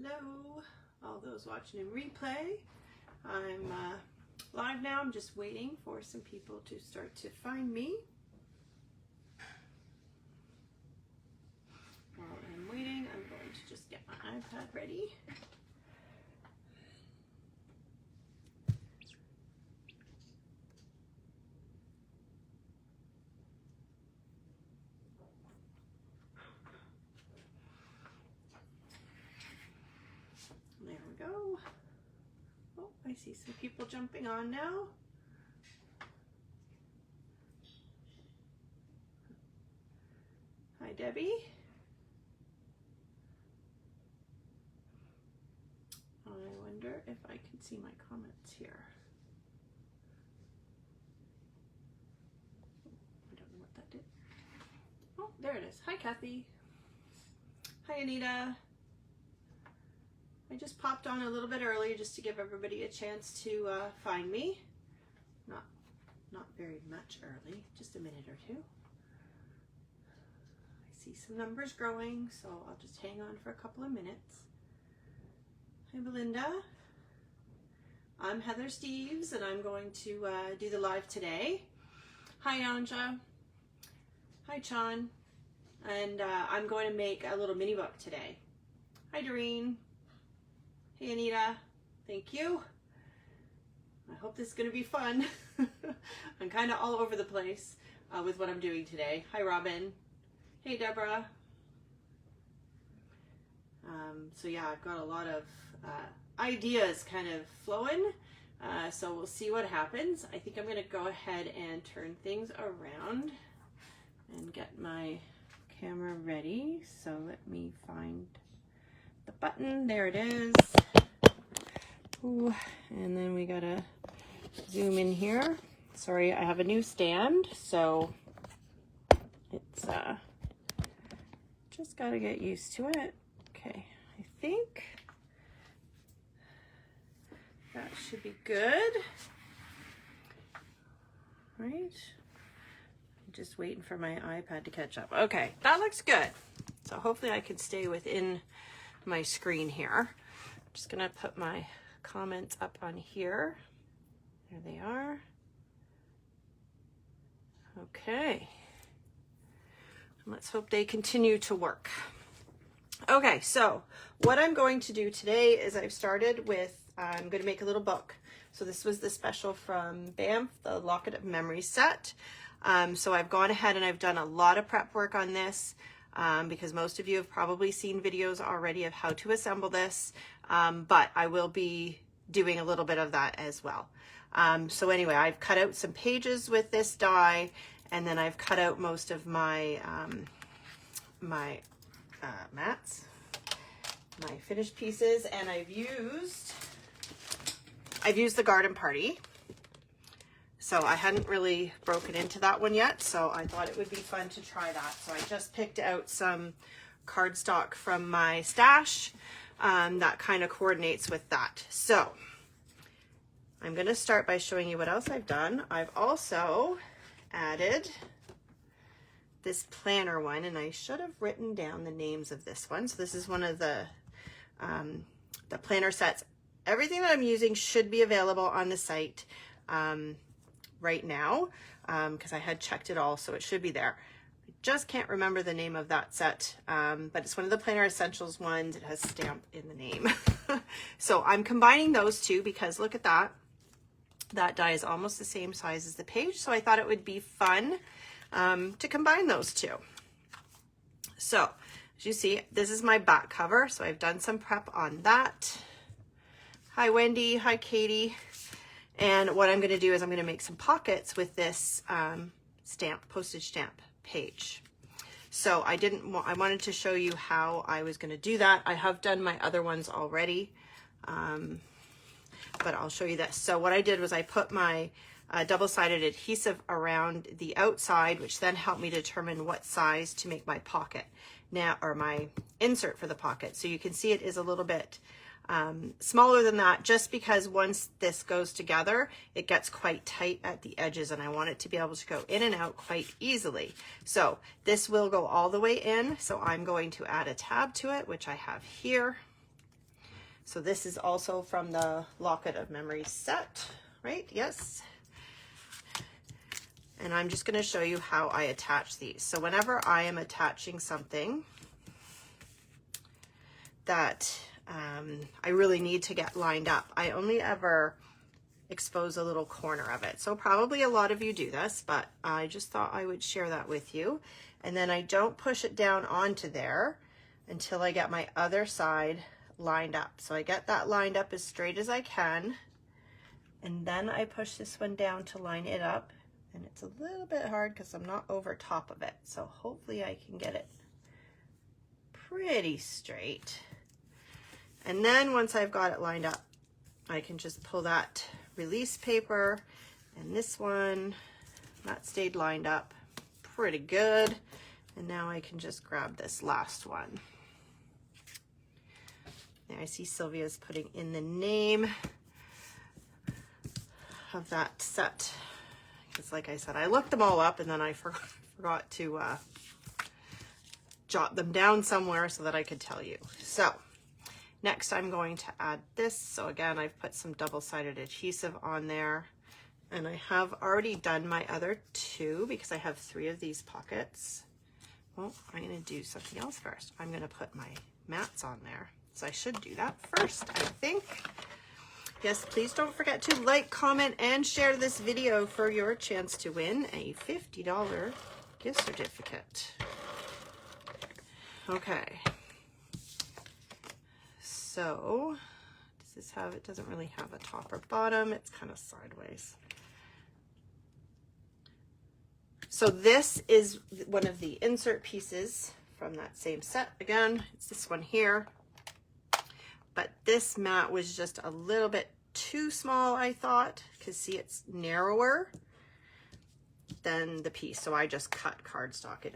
Hello, all those watching in replay. I'm live now. I'm just waiting for some people to start to find me. While I'm waiting, I'm going to just get my iPad ready. There we go. Oh, I see some people jumping on now. Hi, Debbie. I wonder if I can see my comments here. I don't know what that did. Oh, there it is. Hi, Kathy. Hi, Anita. I just popped on a little bit early just to give everybody a chance to find me. Not very much early, just a minute or two. I see some numbers growing, so I'll just hang on for a couple of minutes. Hi, Belinda. I'm Heather Steves, and I'm going to do the live today. Hi, Anja. Hi, Chan. And I'm going to make a little mini book today. Hi, Doreen. Hey, Anita. Thank you. I hope this is going to be fun. I'm kind of all over the place with what I'm doing today. Hi, Robin. Hey, Deborah. So yeah, I've got a lot of ideas kind of flowing. So we'll see what happens. I think I'm going to go ahead and turn things around and get my camera ready. So let me find the button. There it is. Ooh, and then we gotta zoom in here. Sorry, I have a new stand, so it's just gotta get used to it. Okay, I think that should be good. Right? I'm just waiting for my iPad to catch up. Okay, that looks good. So hopefully I can stay within my screen here. I'm just gonna put my comments up on here. There they are. Okay. Let's hope they continue to work. Okay, so what I'm going to do today is I've started with, I'm going to make a little book. So this was the special from Banff, the Locket of Memories set. So I've gone ahead and I've done a lot of prep work on this because most of you have probably seen videos already of how to assemble this. But I will be doing a little bit of that as well. So anyway, I've cut out some pages with this die, and then I've cut out most of my mats, my finished pieces, and I've used the Garden Party. So I hadn't really broken into that one yet, so I thought it would be fun to try that. So I just picked out some cardstock from my stash that kind of coordinates with that. So I'm going to start by showing you what else I've done. I've also added this planner one, and I should have written down the names of this one. So this is one of the planner sets. Everything that I'm using should be available on the site right now because I had checked it all, so it should be there. Just can't remember the name of that set, but it's one of the Planner Essentials ones. It has stamp in the name. So I'm combining those two because look at that. That die is almost the same size as the page, so I thought it would be fun to combine those two. So as you see, this is my back cover, so I've done some prep on that. Hi, Wendy. Hi, Katie. And what I'm going to do is I'm going to make some pockets with this postage stamp page. So I wanted to show you how I was going to do that. I have done my other ones already, but I'll show you this. So what I did was I put my double-sided adhesive around the outside, which then helped me determine what size to make my pocket now, or my insert for the pocket. So you can see it is a little bit smaller than that, just because once this goes together, it gets quite tight at the edges, and I want it to be able to go in and out quite easily. So this will go all the way in. So I'm going to add a tab to it, which I have here. So this is also from the Locket of Memories set, right? Yes. And I'm just going to show you how I attach these. So whenever I am attaching something that I really need to get lined up, I only ever expose a little corner of it. So probably a lot of you do this, but I just thought I would share that with you. And then I don't push it down onto there until I get my other side lined up. So I get that lined up as straight as I can, and then I push this one down to line it up. And it's a little bit hard because I'm not over top of it. So hopefully I can get it pretty straight. And then once I've got it lined up, I can just pull that release paper, and this one, that stayed lined up pretty good. And now I can just grab this last one. There, I see Sylvia's putting in the name of that set. Because like I said, I looked them all up and then I forgot to jot them down somewhere so that I could tell you. So next I'm going to add this. So again, I've put some double-sided adhesive on there, and I have already done my other two because I have 3 of these pockets. Well, I'm going to do something else first. I'm going to put my mats on there. So I should do that first, I think. Yes, please don't forget to like, comment, and share this video for your chance to win a $50 gift certificate. Okay. So, does this have, it doesn't really have a top or bottom. It's kind of sideways. So this is one of the insert pieces from that same set. Again, it's this one here. But this mat was just a little bit too small, I thought, because see, it's narrower than the piece. So I just cut cardstock in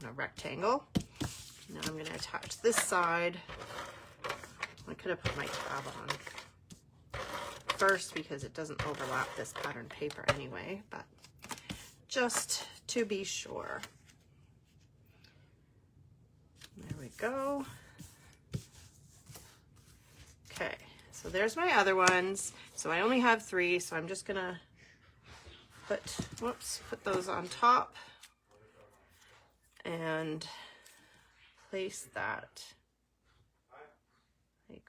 a rectangle. Now I'm going to attach this side. I could have put my tab on first because it doesn't overlap this pattern paper anyway, but just to be sure. There we go. Okay, so there's my other ones. So I only have 3, so I'm just gonna put those on top and place that like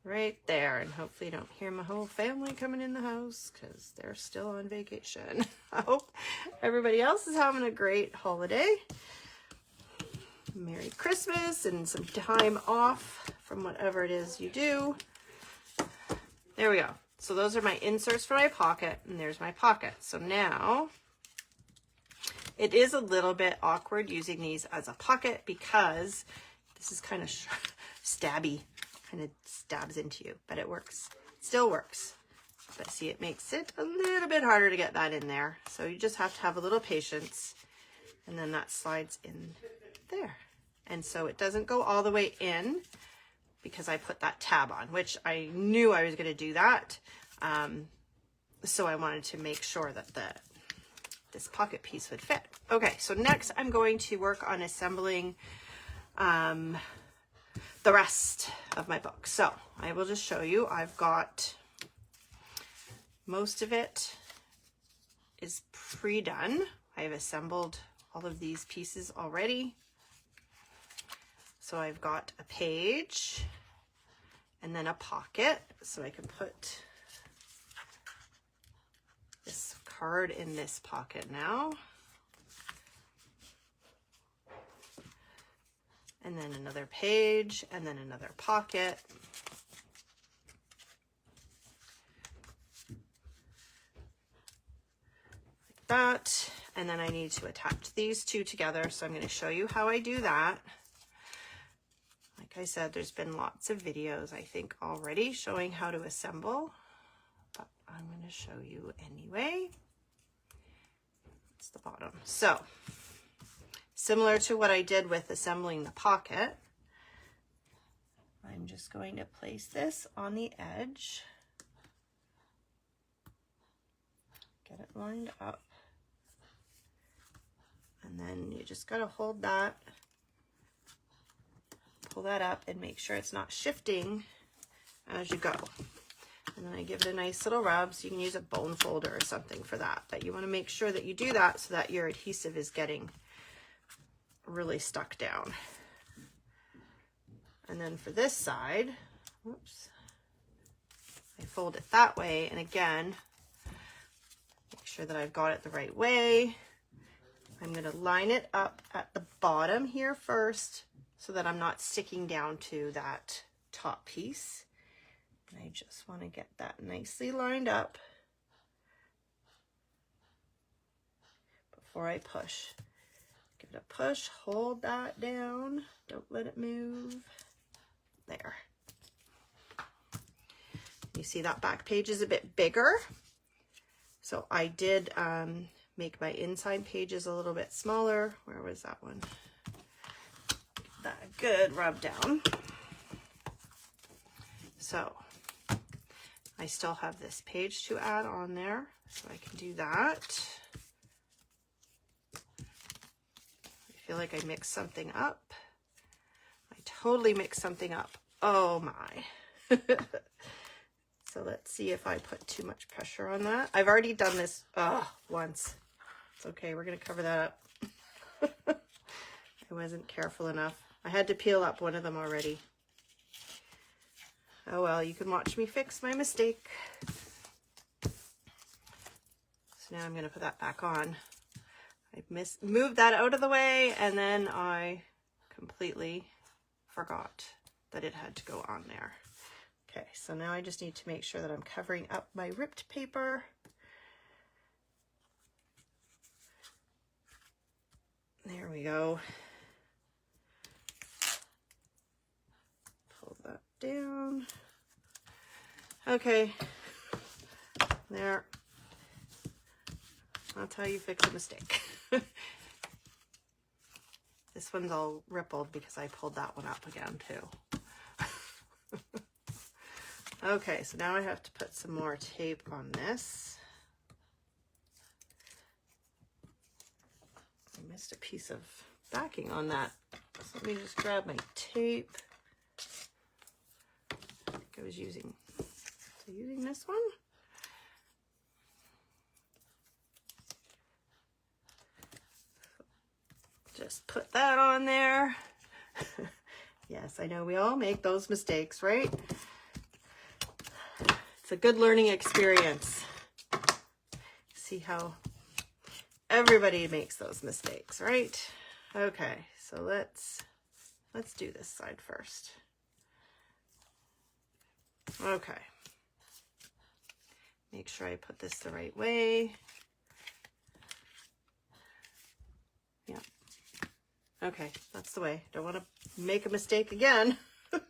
right there. And hopefully you don't hear my whole family coming in the house because they're still on vacation. I hope everybody else is having a great holiday. Merry Christmas and some time off from whatever it is you do. There we go. So those are my inserts for my pocket, and there's my pocket. So now it is a little bit awkward using these as a pocket because this is kind of stabby, kind of stabs into you, but it works. It still works. But see, it makes it a little bit harder to get that in there. So you just have to have a little patience, and then that slides in there. And so it doesn't go all the way in because I put that tab on, which I knew I was going to do that. So I wanted to make sure that this pocket piece would fit. Okay, so next I'm going to work on assembling the rest of my book. So I will just show you. I've got most of it is pre-done. I've assembled all of these pieces already. So I've got a page and then a pocket. So I can put this card in this pocket now. And then another page and then another pocket. Like that. And then I need to attach these two together. So I'm going to show you how I do that. Like I said, there's been lots of videos, I think, already showing how to assemble, but I'm going to show you anyway. It's the bottom. So, similar to what I did with assembling the pocket, I'm just going to place this on the edge, get it lined up, and then you just got to hold that, pull that up and make sure it's not shifting as you go. And then I give it a nice little rub, so you can use a bone folder or something for that. But you want to make sure that you do that so that your adhesive is getting really stuck down. And then for this side, whoops, I fold it that way, and again, make sure that I've got it the right way. I'm going to line it up at the bottom here first so that I'm not sticking down to that top piece. And I just want to get that nicely lined up before I push. Give it a push, hold that down, don't let it move. There. You see that back page is a bit bigger. So I did make my inside pages a little bit smaller. Where was that one? Give that a good rub down. So I still have this page to add on there, so I can do that. I feel like I mixed something up. I totally mixed something up. Oh my. So let's see if I put too much pressure on that. I've already done this once. It's okay, we're gonna cover that up. I wasn't careful enough. I had to peel up one of them already. Oh well, you can watch me fix my mistake. So now I'm gonna put that back on. I moved that out of the way, and then I completely forgot that it had to go on there. Okay, so now I just need to make sure that I'm covering up my ripped paper. There we go. Pull that down. Okay, there. That's how you fix a mistake. This one's all rippled because I pulled that one up again too. Okay, so now I have to put some more tape on this. I missed a piece of backing on that. So let me just grab my tape. I think I was using this one. Just put that on there. Yes, I know we all make those mistakes, right? It's a good learning experience. See how everybody makes those mistakes, right? Okay, so let's do this side first. Okay. Make sure I put this the right way. Yeah. Okay, that's the way. Don't want to make a mistake again. Okay,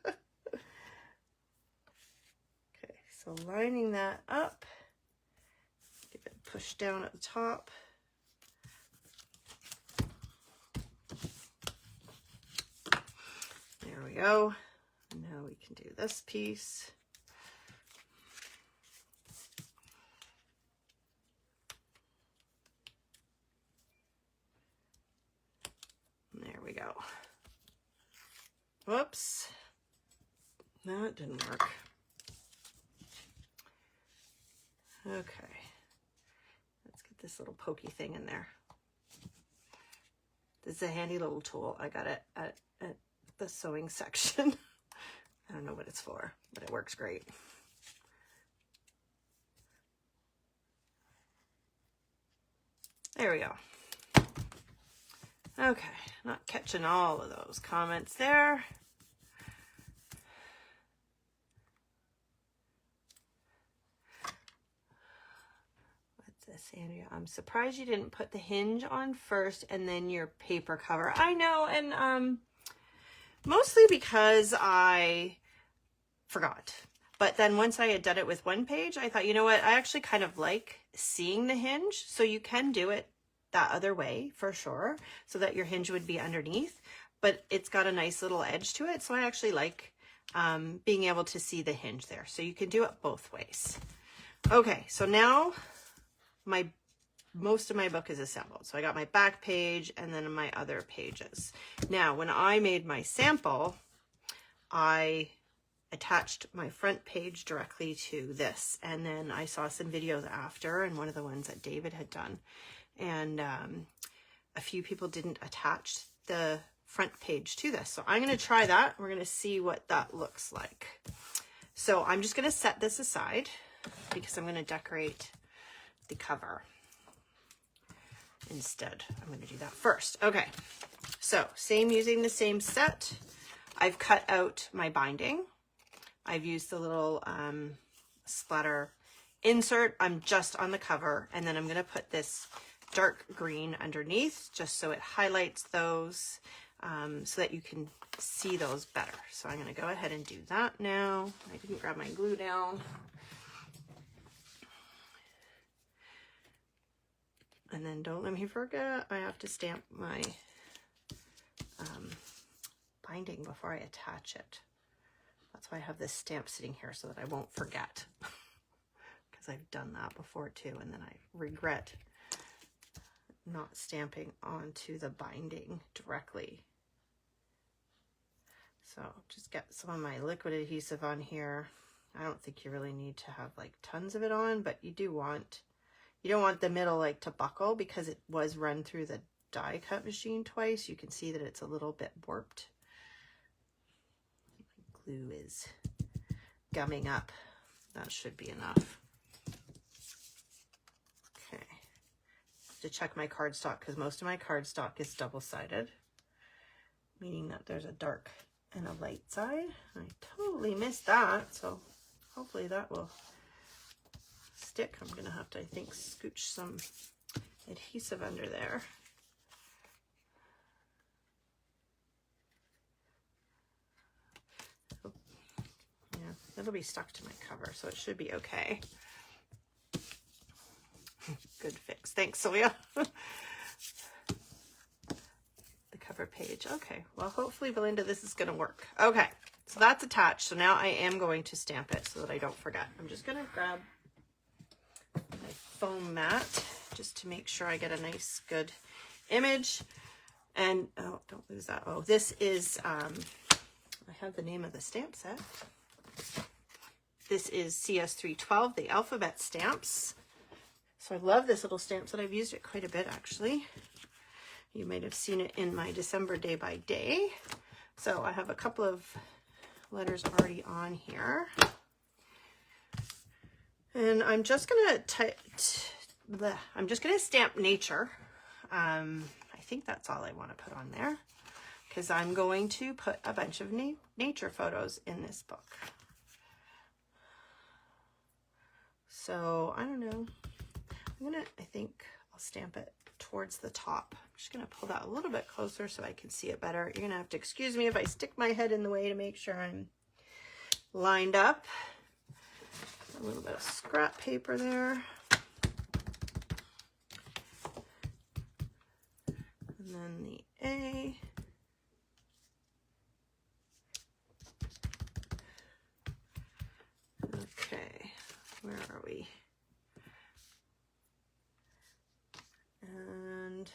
so lining that up. Give it a push down at the top. There we go. And now we can do this piece. There we go. Whoops. That didn't work. Okay. Let's get this little pokey thing in there. This is a handy little tool. I got it at the sewing section. I don't know what it's for, but it works great. There we go. Okay, not catching all of those comments there. What's this, Andrea? I'm surprised you didn't put the hinge on first and then your paper cover. I know, and mostly because I forgot. But then once I had done it with one page, I thought, you know what, I actually kind of like seeing the hinge, so you can do it that other way for sure, so that your hinge would be underneath, but it's got a nice little edge to it, so I actually like being able to see the hinge there, so you can do it both ways. Okay, so now most of my book is assembled, so I got my back page and then my other pages. Now when I made my sample, I attached my front page directly to this, and then I saw some videos after, and one of the ones that David had done, and a few people didn't attach the front page to this. So I'm going to try that. We're going to see what that looks like. So I'm just going to set this aside because I'm going to decorate the cover instead. I'm going to do that first. Okay, so using the same set. I've cut out my binding. I've used the little splatter insert. I'm just on the cover, and then I'm going to put this dark green underneath just so it highlights those so that you can see those better. So I'm going to go ahead and do that now. I didn't grab my glue down. And then don't let me forget, I have to stamp my binding before I attach it. That's why I have this stamp sitting here, so that I won't forget. Because I've done that before too, and then I regret not stamping onto the binding directly. So just get some of my liquid adhesive on here. I don't think you really need to have like tons of it on, but you don't want the middle like to buckle, because it was run through the die cut machine twice. You can see that it's a little bit warped. My glue is gumming up. That should be enough. Okay. To check my cardstock, because most of my cardstock is double-sided, meaning that there's a dark and a light side. I totally missed that, so hopefully that will stick. I'm gonna have to, I think, scooch some adhesive under there. Oh, yeah, it'll be stuck to my cover, so it should be okay. Good fix. Thanks, Sylvia. The cover page. Okay, well, hopefully, Belinda, this is gonna work. Okay, so that's attached. So now I am going to stamp it so that I don't forget. I'm just gonna grab my foam mat just to make sure I get a nice, good image. And, oh, don't lose that. Oh, this is, I have the name of the stamp set. This is CS312, the alphabet stamps. So I love this little stamp set. I've used it quite a bit, actually. You might have seen it in my December day by day. So I have a couple of letters already on here. And I'm just gonna stamp nature. I think that's all I want to put on there, because I'm going to put a bunch of nature photos in this book. So I don't know. I think I'll stamp it towards the top. I'm just gonna pull that a little bit closer so I can see it better. You're gonna have to excuse me if I stick my head in the way to make sure I'm lined up. A little bit of scrap paper there. And then the A. Okay, where are we? And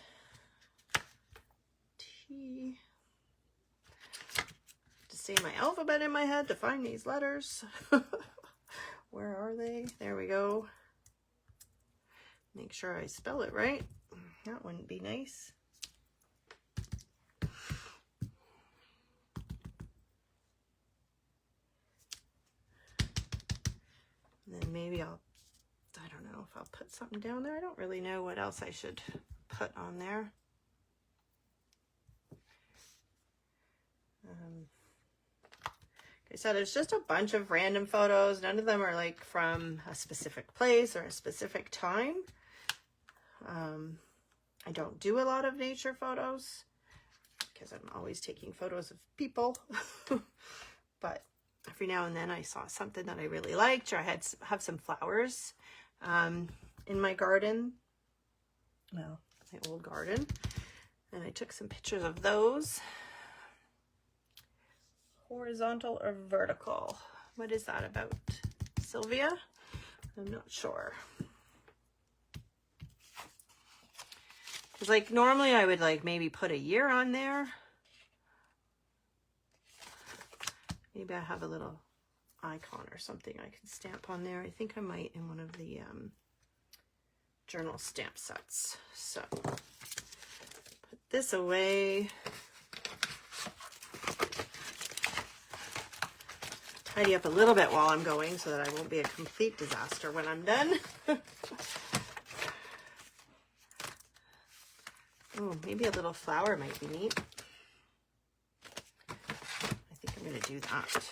T. To say my alphabet in my head to find these letters. Where are they? There we go. Make sure I spell it right. That wouldn't be nice. And then maybe I don't know if I'll put something down there. I don't really know what else I should put on there. Like I said, it's just a bunch of random photos. None of them are like from a specific place or a specific time. I don't do a lot of nature photos because I'm always taking photos of people. But every now and then I saw something that I really liked, or I have some flowers in my garden. Well, my old garden. And I took some pictures of those. Horizontal or vertical? What is that about, Sylvia? I'm not sure. Because like normally I would like maybe put a year on there. Maybe I have a little icon or something I can stamp on there. I think I might in one of the journal stamp sets. So put this away. Tidy up a little bit while I'm going so that I won't be a complete disaster when I'm done. Oh, maybe a little flower might be neat. I think I'm going to do that.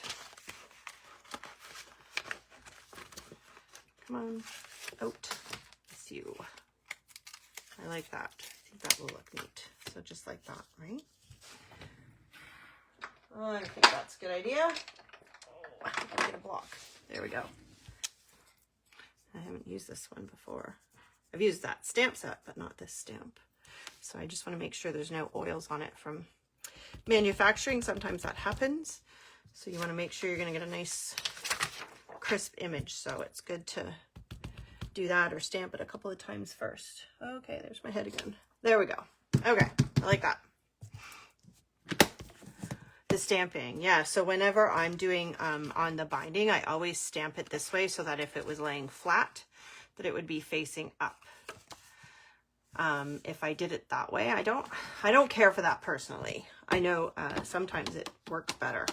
Come on, out. It's you. I like that. I think that will look neat. So just like that, right? Oh, I think that's a good idea. Oh, I think I get a block. There we go. I haven't used this one before. I've used that stamp set, but not this stamp. So I just want to make sure there's no oils on it from manufacturing. Sometimes that happens. So you want to make sure you're going to get a nice crisp image. So it's good to do that or stamp it a couple of times first. Okay, there's my head again. There we go. Okay, I like that. The stamping, yeah. So whenever I'm doing on the binding, I always stamp it this way so that if it was laying flat, that it would be facing up. If I did it that way, I don't care for that personally. I know sometimes it works better,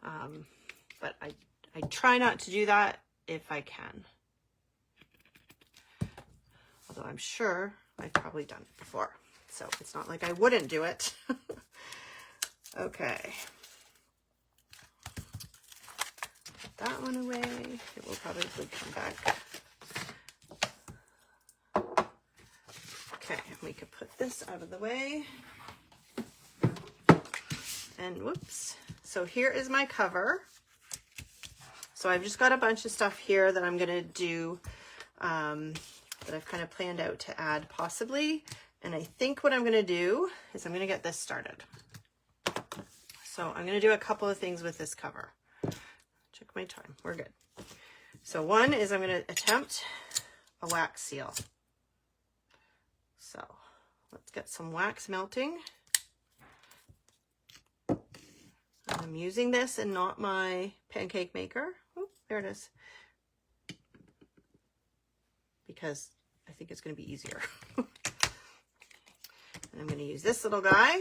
but I try not to do that if I can. Although I'm sure I've probably done it before, so it's not like I wouldn't do it. Okay. Put that one away. It will probably come back. Okay, we could put this out of the way. And whoops. So here is my cover. So I've just got a bunch of stuff here that I'm going to do that I've kind of planned out to add possibly. And I think what I'm going to do is I'm going to get this started. So I'm going to do a couple of things with this cover. Check my time. We're good. So one is I'm going to attempt a wax seal. So let's get some wax melting. I'm using this and not my pancake maker. Oh, there it is. Because I think it's going to be easier. And I'm going to use this little guy.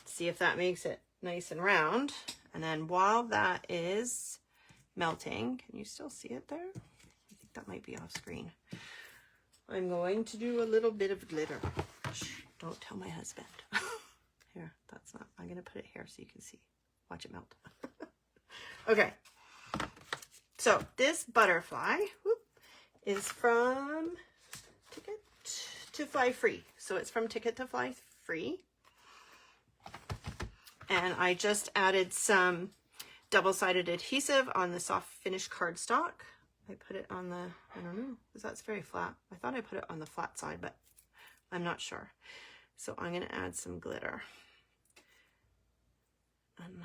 See if that makes it nice and round. And then while that is melting, can you still see it there? I think that might be off screen. I'm going to do a little bit of glitter. Shh, don't tell my husband. Here, that's not, I'm going to put it here so you can see. Watch it melt. Okay. So this butterfly is from Ticket to Fly Free. So it's from Ticket to Fly Free. And I just added some double-sided adhesive on the soft finish cardstock. I put it on the, I don't know, because that's very flat. I thought I put it on the flat side, but I'm not sure. So I'm going to add some glitter. And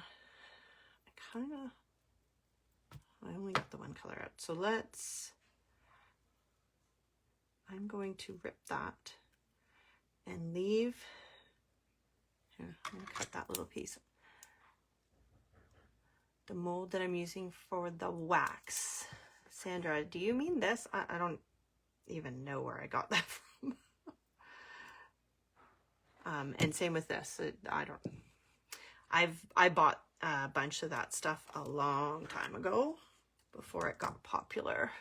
I only got the one color out. So I'm going to rip that and leave. Here, I'm going to cut that little piece. The mold that I'm using for the wax. Sandra, do you mean this? I don't even know where I got that from. And same with this. I bought a bunch of that stuff a long time ago before it got popular.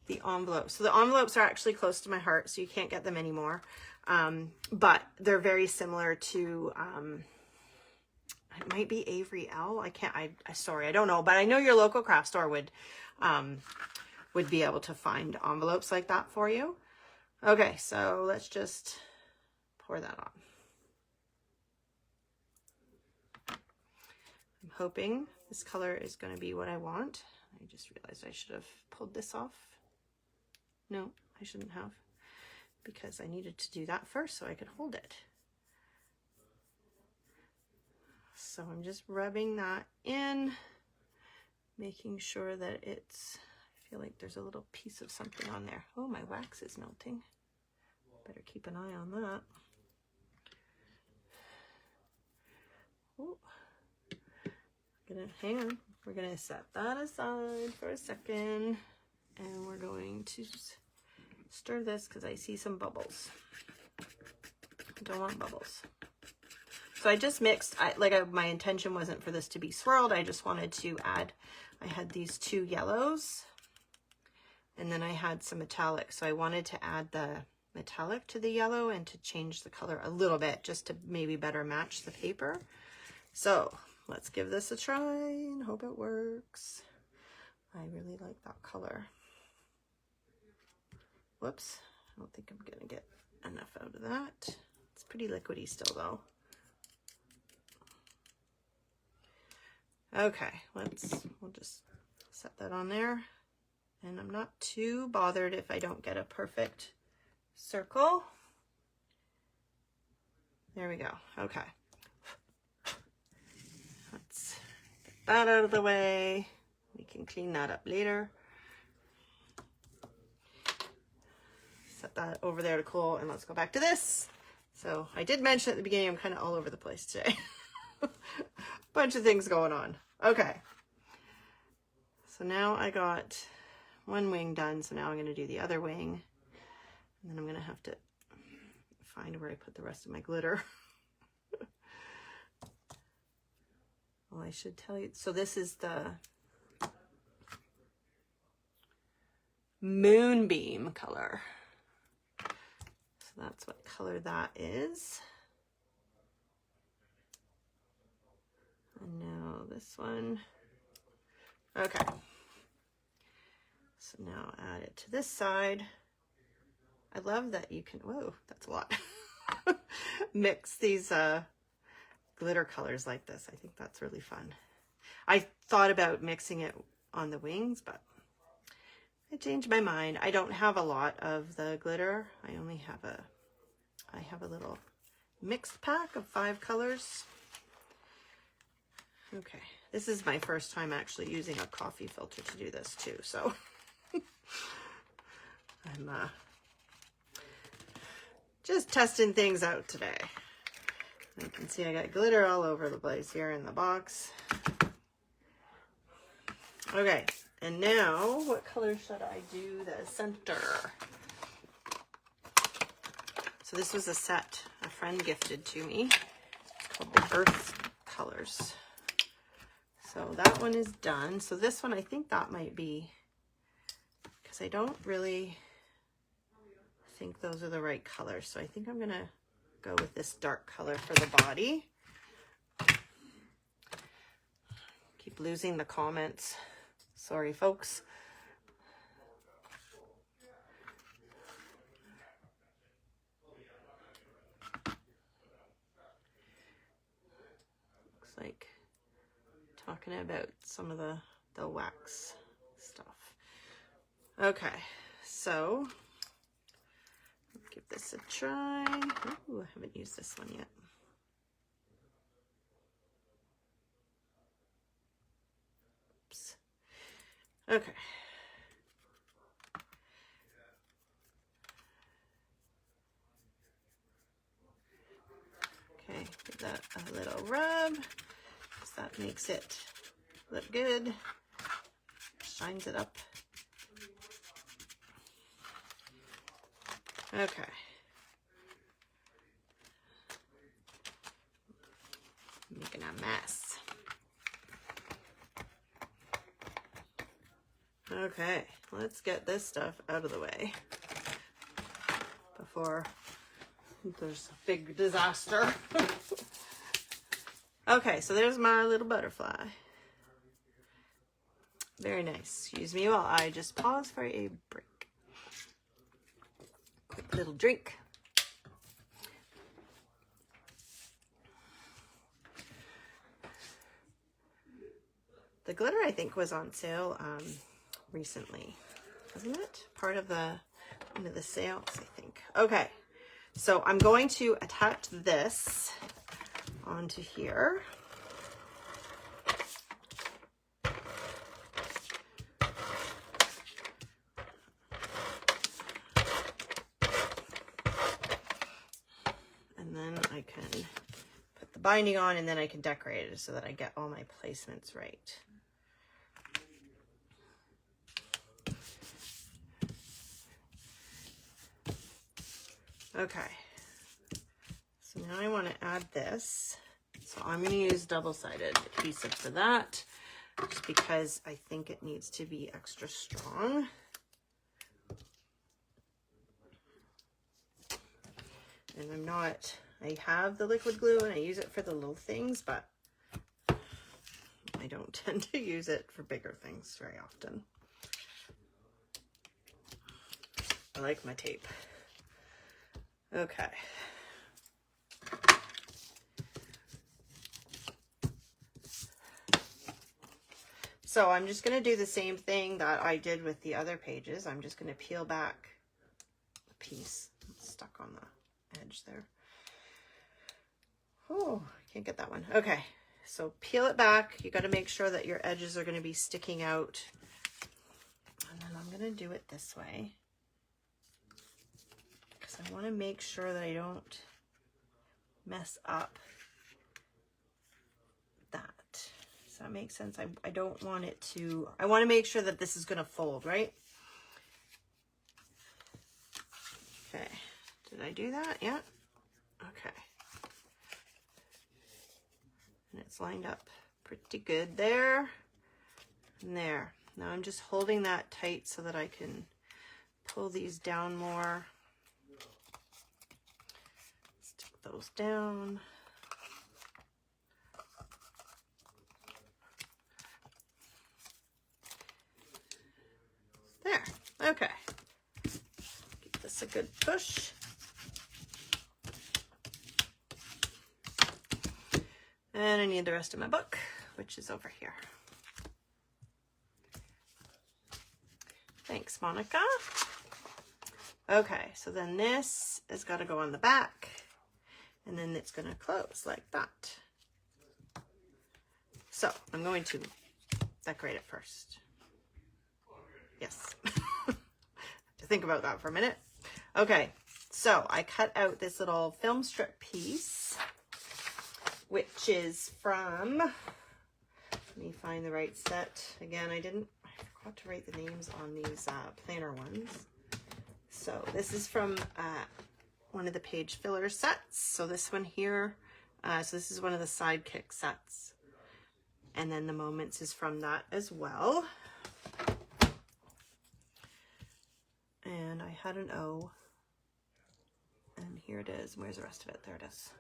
The envelopes. So the envelopes are actually close to my heart, so you can't get them anymore. But they're very similar to, it might be Avery L. Sorry, I don't know, but I know your local craft store would be able to find envelopes like that for you. Okay, so let's just pour that on. I'm hoping this color is going to be what I want. I just realized I should have pulled this off. No, I shouldn't have, because I needed to do that first so I could hold it. So I'm just rubbing that in, making sure that it's, I feel like there's a little piece of something on there. Oh, my wax is melting. Better keep an eye on that. Oh, hang on. We're gonna set that aside for a second, and we're going to stir this because I see some bubbles. I don't want bubbles. So I just mixed, my intention wasn't for this to be swirled. I just wanted to add, I had these 2 yellows and then I had some metallic. So I wanted to add the metallic to the yellow and to change the color a little bit just to maybe better match the paper. So let's give this a try and hope it works. I really like that color. Whoops, I don't think I'm gonna get enough out of that. It's pretty liquidy still though. Okay, we'll just set that on there. And I'm not too bothered if I don't get a perfect circle. There we go, okay. Let's get that out of the way. We can clean that up later. Set that over there to cool, and let's go back to this. So I did mention at the beginning, I'm kind of all over the place today. Bunch of things going on. Okay. So now I got one wing done. So now I'm going to do the other wing. And then I'm going to have to find where I put the rest of my glitter. Well, I should tell you. So this is the Moonbeam color. So that's what color that is. And now this one. Okay. So now add it to this side. I love that you can, whoa, that's a lot. Mix these glitter colors like this. I think that's really fun. I thought about mixing it on the wings, but I changed my mind. I don't have a lot of the glitter. I have a little mixed pack of 5 colors. Okay, this is my first time actually using a coffee filter to do this too, so I'm just testing things out today. You can see I got glitter all over the place here in the box. Okay, and now what color should I do the center? So this was a set a friend gifted to me. It's called the Earth Colors. So that one is done. So this one, I think that might be, because I don't really think those are the right colors. So I think I'm going to go with this dark color for the body. Keep losing the comments. Sorry, folks. Looks like talking about some of the wax stuff. Okay, so let's give this a try. Ooh, I haven't used this one yet. Oops. Okay. Okay, give that a little rub. That makes it look good, shines it up. Okay. Making a mess. Okay, let's get this stuff out of the way before there's a big disaster. Okay, so there's my little butterfly. Very nice. Excuse me while I just pause for a break. Quick little drink. The glitter, I think, was on sale recently, wasn't it? Part of one of the sales, I think. Okay, so I'm going to attach this onto here. binding on, and then I can decorate it so that I get all my placements right. Okay, so now I want to add this. So I'm going to use double-sided adhesive for that, just because I think it needs to be extra strong. And I have the liquid glue and I use it for the little things, but I don't tend to use it for bigger things very often. I like my tape. Okay. So I'm just going to do the same thing that I did with the other pages. I'm just going to peel back a piece. It's stuck on the edge there. Oh, I can't get that one. Okay, so peel it back. You got to make sure that your edges are going to be sticking out. And then I'm going to do it this way, because I want to make sure that I don't mess up that. Does that make sense? I don't want it to, I want to make sure that this is going to fold, right? Okay, did I do that? Yeah. Okay. And it's lined up pretty good there and there. Now I'm just holding that tight so that I can pull these down more. Stick those down. There, okay. Give this a good push. And I need the rest of my book, which is over here. Thanks, Monica. Okay, so then this has got to go on the back, and then it's going to close like that. So I'm going to decorate it first. Yes. To think about that for a minute. Okay, so I cut out this little film strip piece, which is from, let me find the right set. Again, I forgot to write the names on these planner ones. So this is from one of the page filler sets. So this one here, so this is one of the sidekick sets. And then the Moments is from that as well. And I had an O. And here it is. Where's the rest of it? There it is.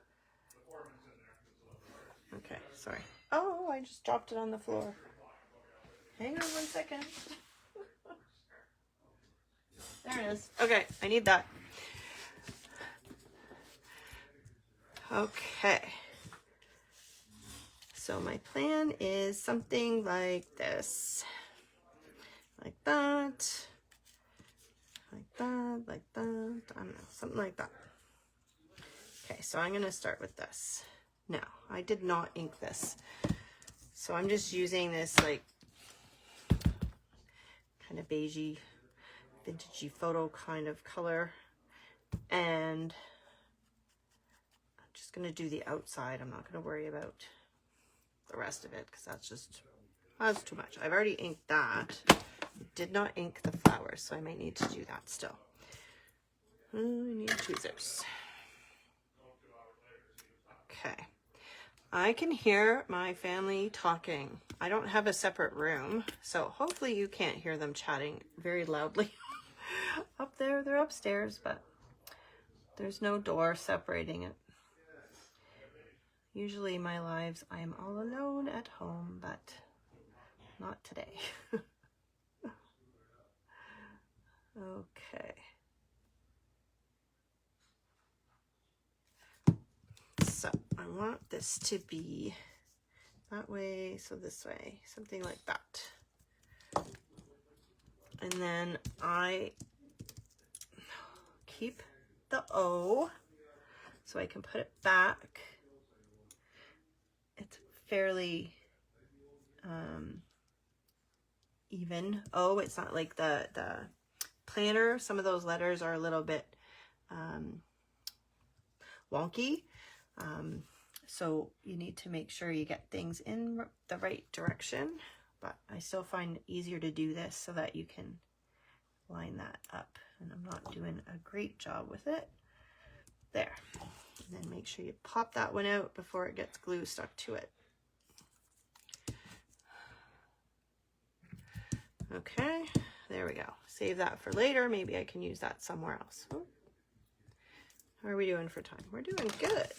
Okay, sorry. Oh, I just dropped it on the floor. Hang on 1 second. There it is. Okay, I need that. Okay. So my plan is something like this. Like that. Like that, like that. I don't know, something like that. Okay, so I'm going to start with this. Now, I did not ink this. So I'm just using this like kind of beigey, vintagey photo kind of color. And I'm just going to do the outside. I'm not going to worry about the rest of it because that's too much. I've already inked that. I did not ink the flowers, so I might need to do that still. I need tweezers. Okay. I can hear my family talking. I don't have a separate room, so hopefully you can't hear them chatting very loudly up there. They're upstairs, but there's no door separating it. Usually my lives, I am all alone at home, but not today. Okay. So I want this to be that way, so this way, something like that. And then I keep the O so I can put it back. It's fairly even O. It's not like the planner. Some of those letters are a little bit wonky. So you need to make sure you get things in the right direction, but I still find it easier to do this so that you can line that up. And I'm not doing a great job with it. There. And then make sure you pop that one out before it gets glue stuck to it. Okay, there we go. Save that for later. Maybe I can use that somewhere else. Oh. How are we doing for time? We're doing good.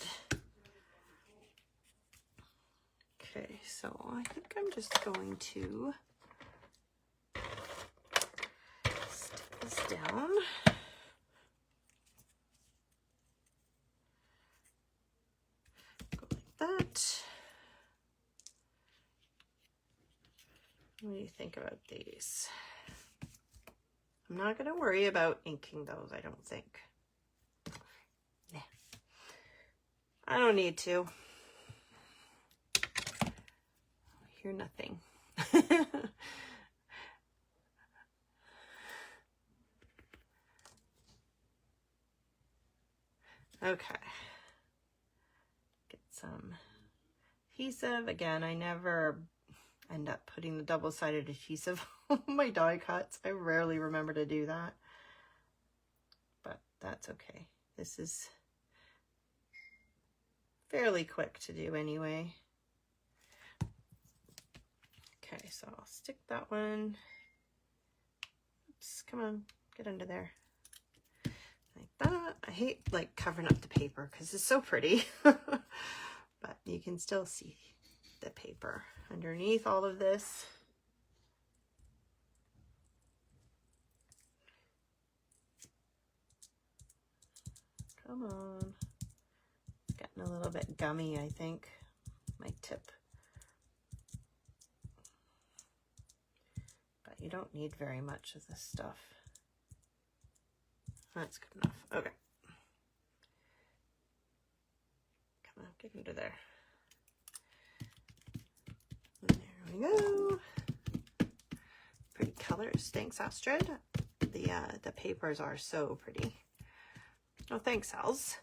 Okay, so I think I'm just going to stick this down. Go like that. What do you think about these? I'm not going to worry about inking those, I don't think. Nah. I don't need to. I hear nothing. Okay. Get some adhesive. Again, I never end up putting the double-sided adhesive on my die cuts. I rarely remember to do that, but that's okay. This is fairly quick to do anyway. Okay, so I'll stick that one. Oops, come on, get under there. Like that. I hate like covering up the paper because it's so pretty, but you can still see the paper underneath all of this. Come on. It's getting a little bit gummy, I think, my tip. But you don't need very much of this stuff. That's good enough. Okay. Come on, get under there. There we go. Pretty colors. Thanks, Astrid. The papers are so pretty. Oh, thanks, Els.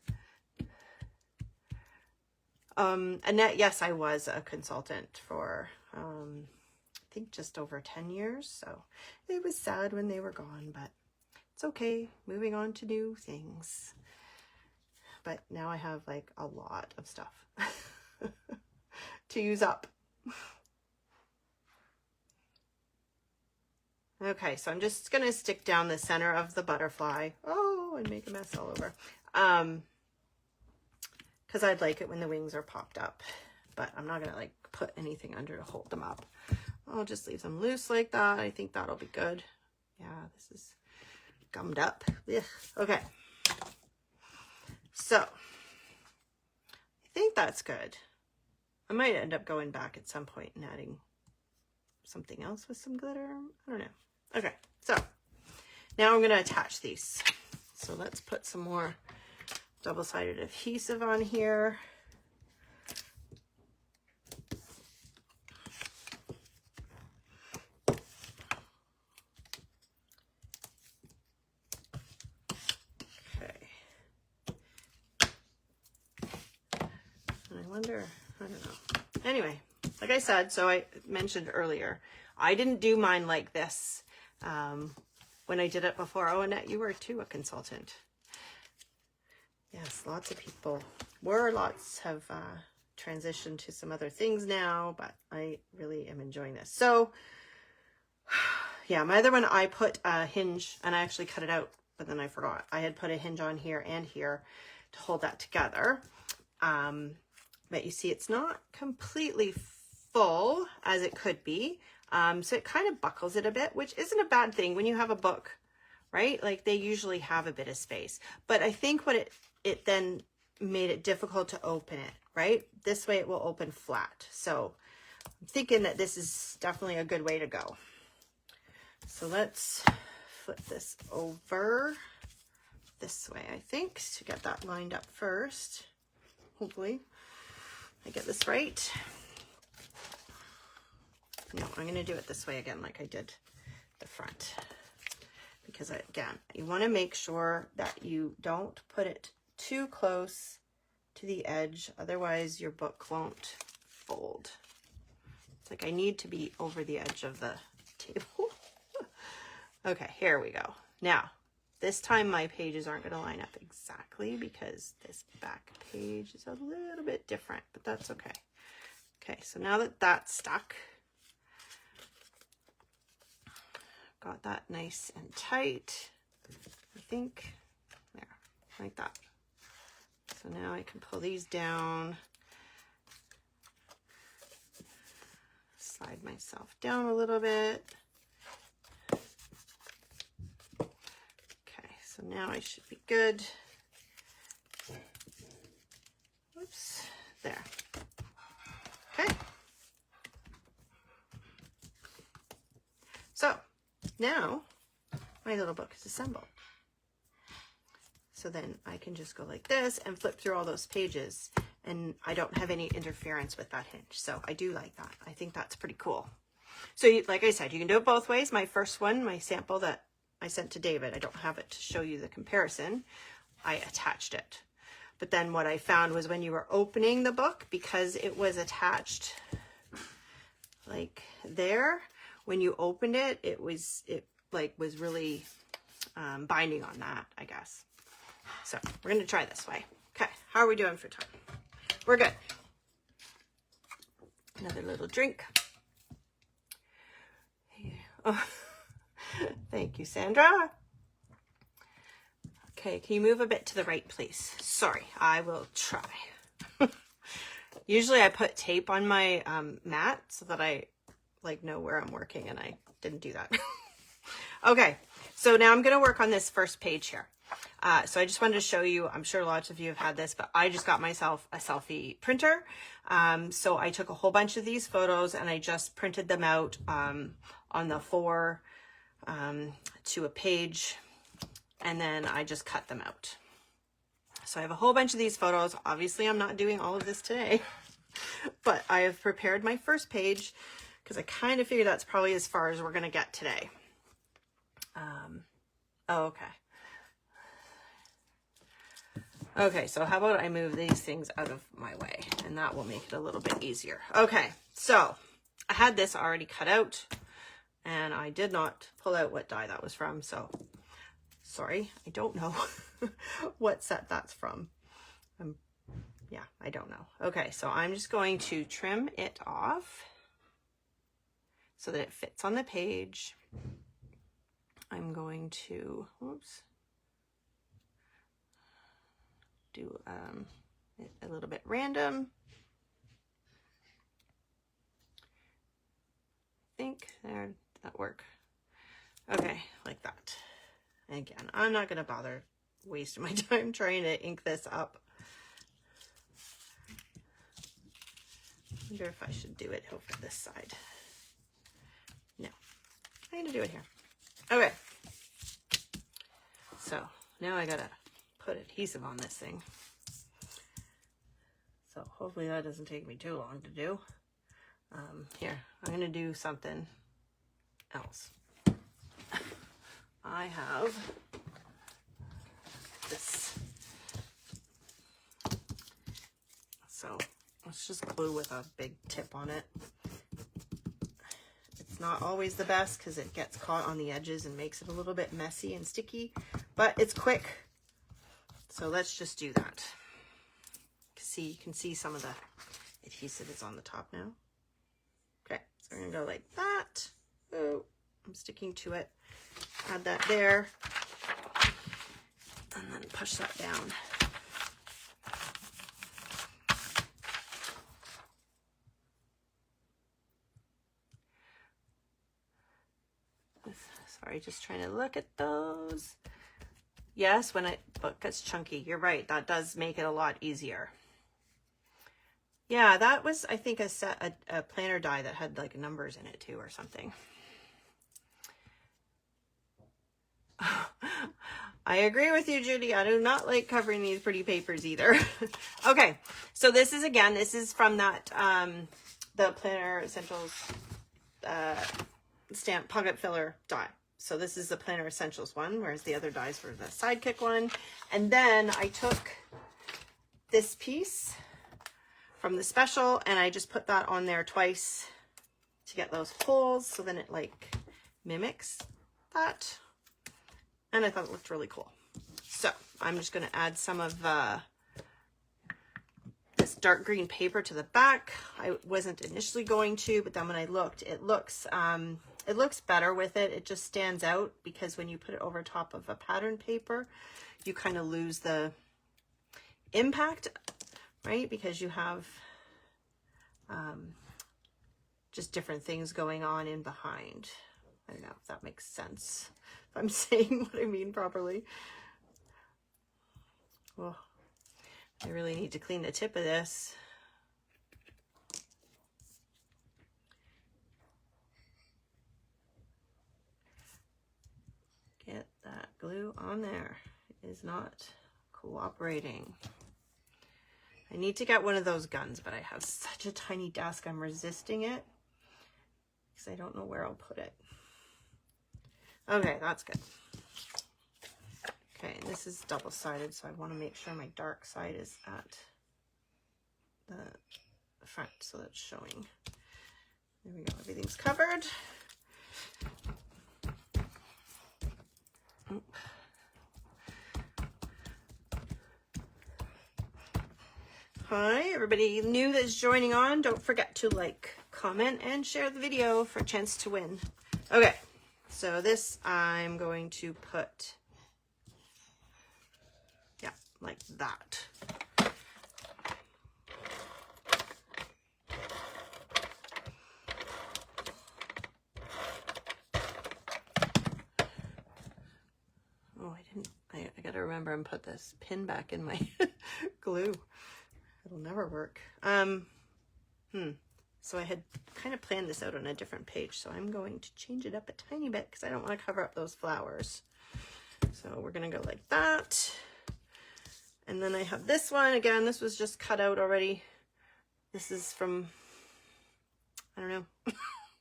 Annette, yes, I was a consultant for, I think just over 10 years. So it was sad when they were gone, but it's okay. Moving on to new things. But now I have like a lot of stuff to use up. Okay, so I'm just going to stick down the center of the butterfly. Oh, and make a mess all over. Because I'd like it when the wings are popped up. But I'm not going to like put anything under to hold them up. I'll just leave them loose like that. I think that'll be good. Yeah, this is gummed up. Ugh. Okay. So, I think that's good. I might end up going back at some point and adding something else with some glitter. I don't know. Okay, so now I'm going to attach these. So let's put some more double-sided adhesive on here. Okay. And I wonder, I don't know. Anyway, like I said, so I mentioned earlier, I didn't do mine like this when I did it before. Oh, Annette, you were too a consultant. Yes, lots of people were. Lots have transitioned to some other things now, but I really am enjoying this. So, yeah, my other one, I put a hinge, and I actually cut it out, but then I forgot. I had put a hinge on here and here to hold that together. But you see, it's not completely full as it could be. So it kind of buckles it a bit, which isn't a bad thing when you have a book, right? Like they usually have a bit of space. But I think what it then made it difficult to open it, right? This way it will open flat. So I'm thinking that this is definitely a good way to go. So let's flip this over this way, I think, to get that lined up first. Hopefully I get this right. No, I'm going to do it this way again like I did the front. Because again, you want to make sure that you don't put it too close to the edge, otherwise your book won't fold. It's like I need to be over the edge of the table. Okay, here we go. Now, this time my pages aren't going to line up exactly because this back page is a little bit different, but that's okay. Okay, so now that that's stuck, got that nice and tight, I think, there, like that. So now I can pull these down, slide myself down a little bit. Okay, so now I should be good. Oops, there. Okay. So now my little book is assembled. So then I can just go like this and flip through all those pages, and I don't have any interference with that hinge. So I do like that. I think that's pretty cool. So like I said, you can do it both ways. My first one, my sample that I sent to David, I don't have it to show you the comparison. I attached it. But then what I found was when you were opening the book, because it was attached like there, when you opened it, it was really binding on that, I guess. So we're going to try this way. Okay, how are we doing for time? We're good. Another little drink. Oh, thank you, Sandra. Okay, can you move a bit to the right, please? Sorry, I will try. Usually I put tape on my mat so that I know where I'm working, and I didn't do that. Okay, so now I'm going to work on this first page here. So I just wanted to show you, I'm sure lots of you have had this, but I just got myself a selfie printer. So I took a whole bunch of these photos and I just printed them out on the 4 to a page, and then I just cut them out. So I have a whole bunch of these photos. Obviously, I'm not doing all of this today, but I have prepared my first page because I kind of figure that's probably as far as we're going to get today. Oh, okay. Okay, so how about I move these things out of my way, and that will make it a little bit easier. Okay, so I had this already cut out, and I did not pull out what die that was from, so sorry, I don't know what set that's from. Yeah, I don't know. Okay, so I'm just going to trim it off so that it fits on the page. I'm going to, oops, do it a little bit random. I think there, did that work? Okay, like that. And again, I'm not going to bother wasting my time trying to ink this up. I wonder if I should do it over this side. No, I'm going to do it here. Okay, so now I gotta put adhesive on this thing. So hopefully that doesn't take me too long to do. Here, I'm gonna do something else. I have this. So let's just glue with a big tip on it. It's not always the best because it gets caught on the edges and makes it a little bit messy and sticky, but it's quick. So let's just do that. See, you can see some of the adhesive is on the top now. Okay, so we're gonna go like that. Oh, I'm sticking to it. Add that there, and then push that down. Sorry, just trying to look at those. Yes, when a book gets chunky, you're right. That does make it a lot easier. Yeah, that was, I think, a planner die that had like numbers in it too or something. I agree with you, Judy. I do not like covering these pretty papers either. Okay, so this is, again, this is from that, the Planner Essentials stamp pocket filler die. So this is the Planner Essentials one, whereas the other dies were the Sidekick one. And then I took this piece from the special, and I just put that on there twice to get those holes, so then it like mimics that. And I thought it looked really cool. So I'm just gonna add some of this dark green paper to the back. I wasn't initially going to, but then when I looked, it looks better with it. It just stands out because when you put it over top of a pattern paper, you kind of lose the impact, right? Because you have just different things going on in behind. I don't know if that makes sense, if I'm saying what I mean properly. Well, I really need to clean the tip of this. Get that glue on there. It is not cooperating. I need to get one of those guns, but I have such a tiny desk, I'm resisting it because I don't know where I'll put it. Okay, that's good. Okay, and this is double-sided, so I want to make sure my dark side is at the front, so that's showing. There we go, everything's covered. Oop. Hi, everybody new that's joining on. Don't forget to like, comment, and share the video for a chance to win. Okay, so this I'm going to put, yeah, like that. Oh, I gotta remember and put this pin back in my glue. It'll never work. So I had kind of planned this out on a different page, so I'm going to change it up a tiny bit because I don't want to cover up those flowers. So we're gonna go like that. And then I have this one. Again, this was just cut out already. This is from, I don't know,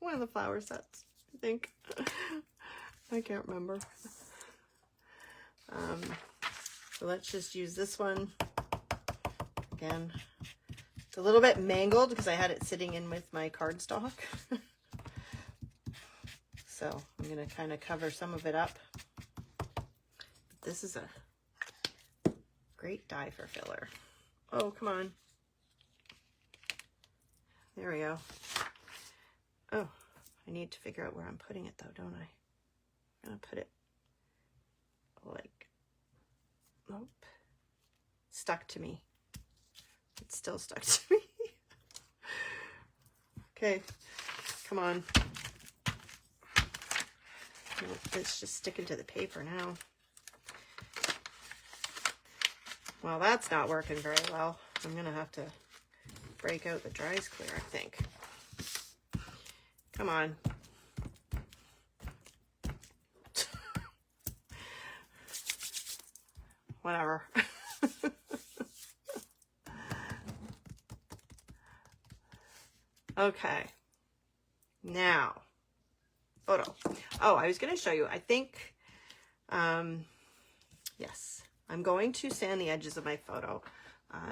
one of the flower sets, I think. I can't remember. So let's just use this one. Again, it's a little bit mangled because I had it sitting in with my cardstock. So I'm going to kind of cover some of it up. This is a great die for filler. Oh, come on. There we go. Oh, I need to figure out where I'm putting it though, don't I? I'm going to put it like, nope, stuck to me. It's still stuck to me. Okay, come on. It's just sticking to the paper now. Well, that's not working very well. I'm gonna have to break out the dries clear, I think. Come on. Whatever. Okay, now, photo. Oh, I was going to show you, I think, yes, I'm going to sand the edges of my photo.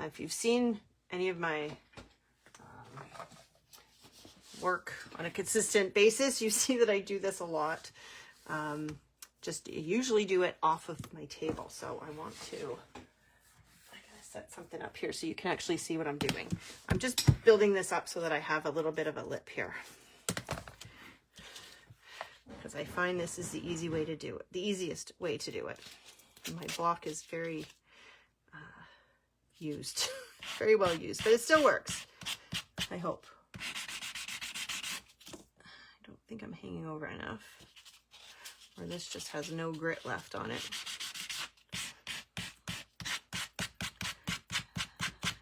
If you've seen any of my work on a consistent basis, you see that I do this a lot. Just usually do it off of my table, so I want to set something up here so you can actually see what I'm doing. I'm just building this up so that I have a little bit of a lip here, because I find this is the easy way to do it, the easiest way to do it. And my block is very used, very well used, but it still works, I hope. I don't think I'm hanging over enough, or this just has no grit left on it.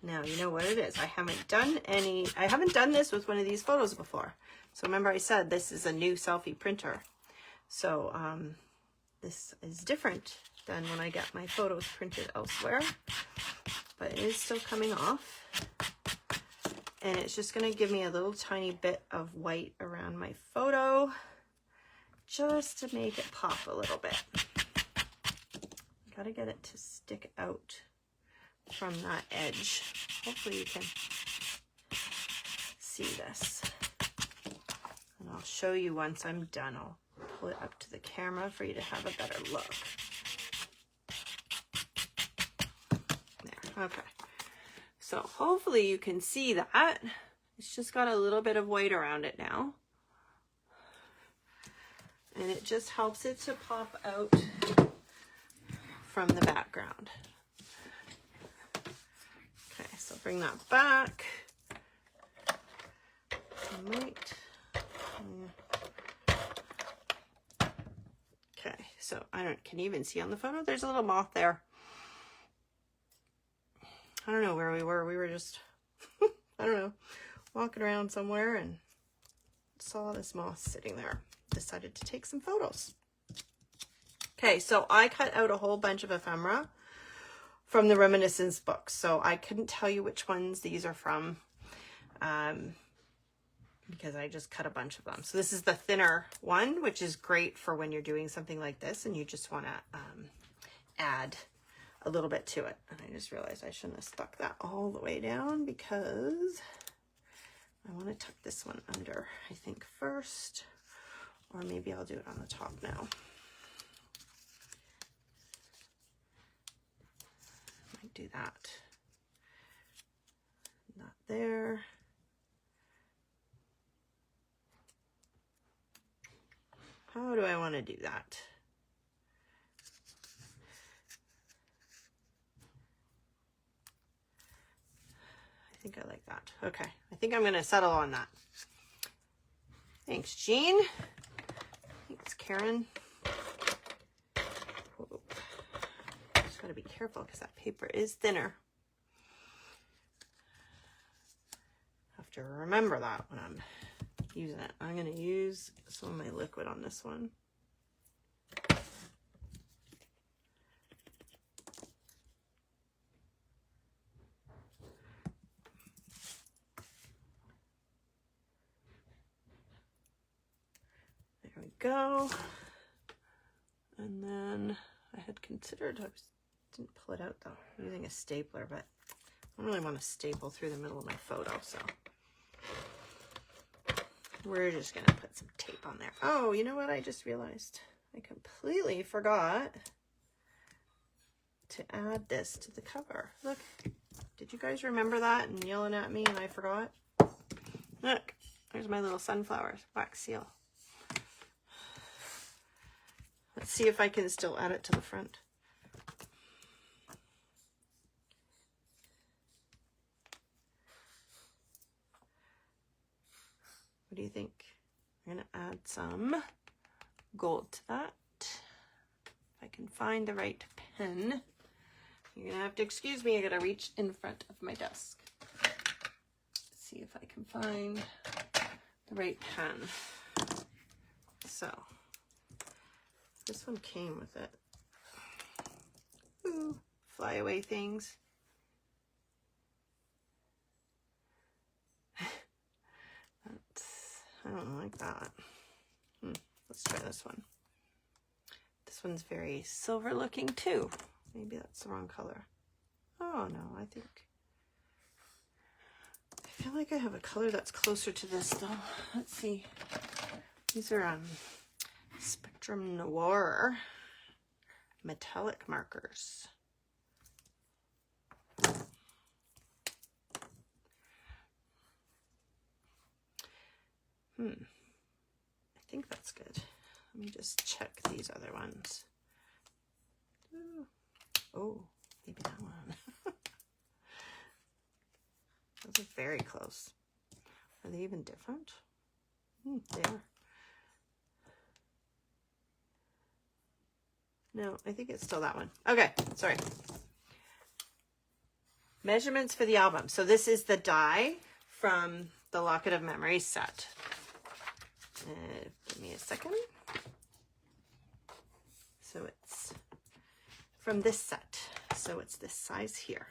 Now, you know what it is. I haven't done this with one of these photos before. So remember I said this is a new selfie printer. So this is different than when I get my photos printed elsewhere, but it is still coming off. And it's just gonna give me a little tiny bit of white around my photo, just to make it pop a little bit. Gotta get it to stick out from that edge. Hopefully you can see this. And I'll show you once I'm done. I'll pull it up to the camera for you to have a better look. There, okay. So hopefully you can see that. It's just got a little bit of white around it now. And it just helps it to pop out from the background. Okay, so bring that back. Okay, so can you even see on the photo? There's a little moth there. I don't know where we were. We were just, I don't know, walking around somewhere and saw this moth sitting there. Decided to take some photos. Okay, so I cut out a whole bunch of ephemera from the Reminiscence books. So I couldn't tell you which ones these are from because I just cut a bunch of them. So this is the thinner one, which is great for when you're doing something like this and you just want to add a little bit to it. And I just realized I shouldn't have stuck that all the way down because I want to tuck this one under, I think, first. Or maybe I'll do it on the top now. Might do that. Not there. How do I want to do that? I think I like that. Okay, I think I'm going to settle on that. Thanks, Jean. Thanks, Karen. Whoa. Just got to be careful because that paper is thinner. Have to remember that when I'm using it. I'm going to use some of my liquid on this one. There we go. And then I had considered, didn't pull it out though, using a stapler, but I don't really want to staple through the middle of my photo, so we're just going to put some tape on there. Oh, you know what? I just realized I completely forgot to add this to the cover. Look, did you guys remember that and yelling at me and I forgot? Look, there's my little sunflowers, wax seal. Let's see if I can still add it to the front. What do you think? I'm going to add some gold to that. If I can find the right pen. You're going to have to excuse me. I got to reach in front of my desk. Let's see if I can find the right pen. So, this one came with it. Ooh, flyaway things. I don't like that. Let's try this one. This one's very silver looking too. Maybe that's the wrong color. Oh no, I feel like I have a color that's closer to this though. Let's see. These are Spectrum Noir metallic markers. I think that's good. Let me just check these other ones. Ooh. Oh, maybe that one. Those are very close. Are they even different? They are. No, I think it's still that one. Okay, sorry. Measurements for the album. So this is the die from the Locket of Memories set. Give me a second. So it's from this set. So it's this size here.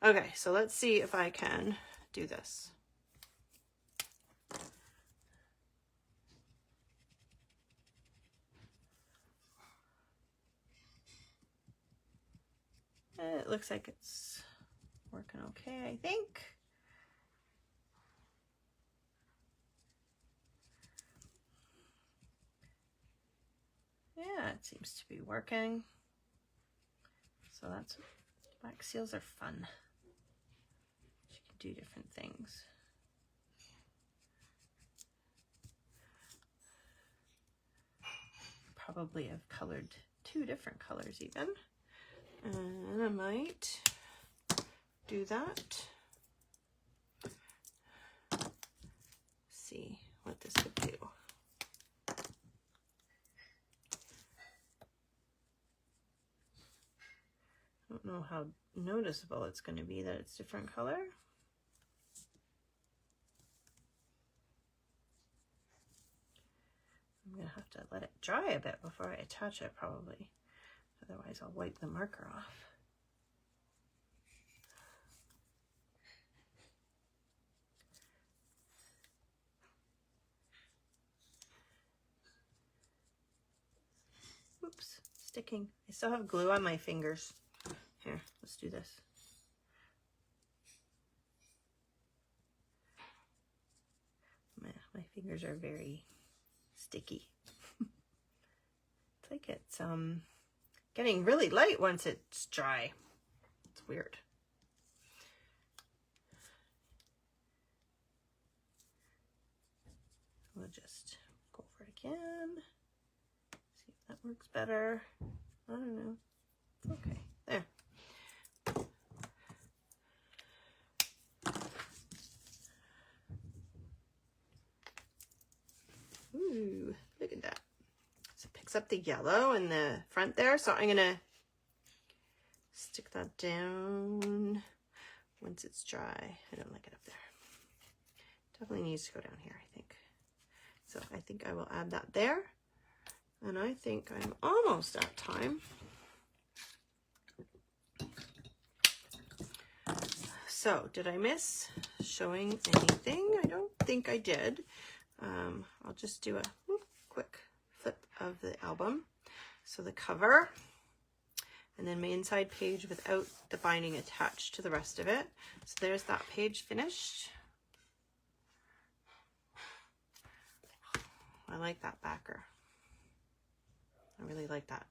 Okay, so let's see if I can do this. It looks like it's working okay, I think. Yeah, it seems to be working. So that's, wax seals are fun. You can do different things. Probably have colored 2 different colors even. And I might do that. See what this would do. I don't know how noticeable it's going to be that it's different color. I'm going to have to let it dry a bit before I attach it probably. Otherwise I'll wipe the marker off. Oops, sticking. I still have glue on my fingers. Here, let's do this. My fingers are very sticky. It's like it's getting really light once it's dry. It's weird. We'll just go over it again. See if that works better. I don't know. It's okay. There. Ooh, look at that. So it picks up the yellow in the front there. So I'm gonna stick that down once it's dry. I don't like it up there. Definitely needs to go down here, I think. So I think I will add that there. And I think I'm almost at time. So did I miss showing anything? I don't think I did. I'll just do a quick flip of the album. So the cover, and then my inside page without the binding attached to the rest of it. So there's that page finished. I like that backer. I really like that.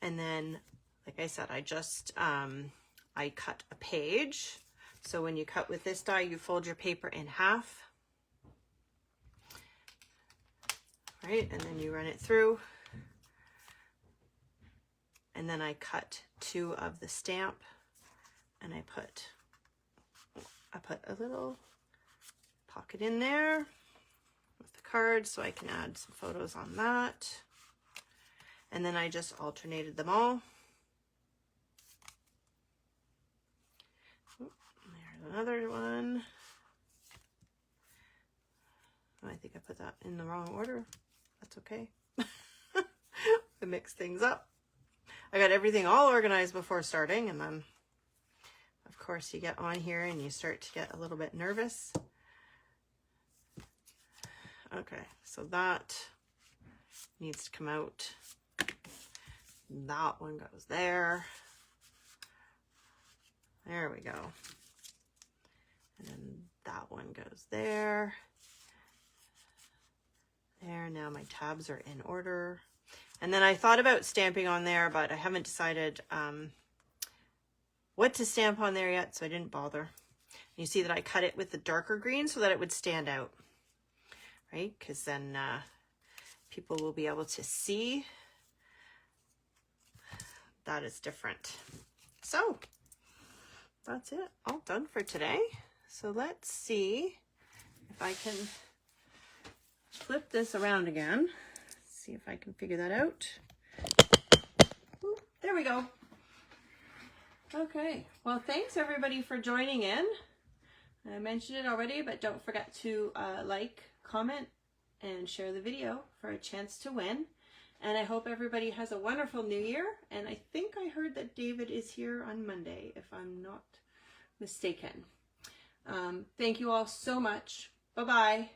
And then, like I said, I just, I cut a page. So when you cut with this die, you fold your paper in half. Right, and then you run it through. And then I cut 2 of the stamp, and I put a little pocket in there with the card so I can add some photos on that. And then I just alternated them all. There's another one. Oh, I think I put that in the wrong order. That's okay. I mix things up. I got everything all organized before starting, and then of course you get on here and you start to get a little bit nervous. Okay, so that needs to come out. That one goes there. There we go. And then that one goes there. There, now my tabs are in order. And then I thought about stamping on there, but I haven't decided what to stamp on there yet, so I didn't bother. You see that I cut it with the darker green so that it would stand out, right? Because then people will be able to see that it's different. So that's it, all done for today. So let's see if I can flip this around again. See if I can figure that out. Ooh, there we go. Okay, well, thanks everybody for joining in. I mentioned it already, but don't forget to like, comment, and share the video for a chance to win. And I hope everybody has a wonderful new year. And I think I heard that David is here on Monday, if I'm not mistaken. Thank you all so much. Bye-bye.